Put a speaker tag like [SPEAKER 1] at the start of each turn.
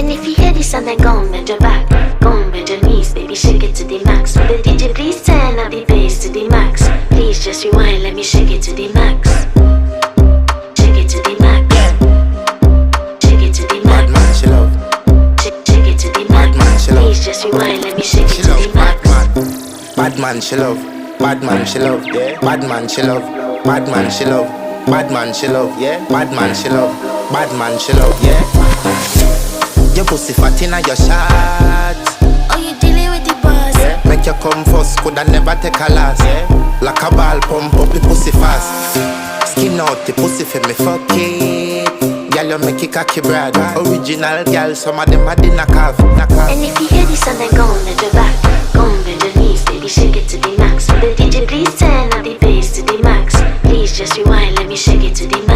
[SPEAKER 1] And if you hear this and then go on bend your back, go on bend your knees, baby, shake it to the max. Will the DJ please turn up the bass to the max? Please just rewind, let me shake it to the max. Shake it to the max. Shake it to the max.
[SPEAKER 2] Bad man, she love.
[SPEAKER 1] Shake it to the max.
[SPEAKER 2] Bad man, she love.
[SPEAKER 1] Please just rewind, let me shake it
[SPEAKER 2] She
[SPEAKER 1] to
[SPEAKER 2] love
[SPEAKER 1] the max.
[SPEAKER 2] bad man, she love. Bad man, she love. Yeah. Bad man, she love. Bad man, she love. Bad man, she love. Yeah. Bad man, she love. Bad man, she love. Yeah. Your pussy fat inna your shot.
[SPEAKER 1] Oh, you dealing with the boss?
[SPEAKER 2] Yeah. Make you come first, coulda never take a last. Yeah. Like a ball, pump up the pussy fast. Skin out the pussy for me fuck it. Girl, you make it cocky brad. Original girl, some of them a dinner calf.
[SPEAKER 1] And if you hear this and then go on bend your back, go on bend your knees, baby, shake it to the max. Will the DJ please turn up the bass to the max? Please just rewind, let me shake it to the max.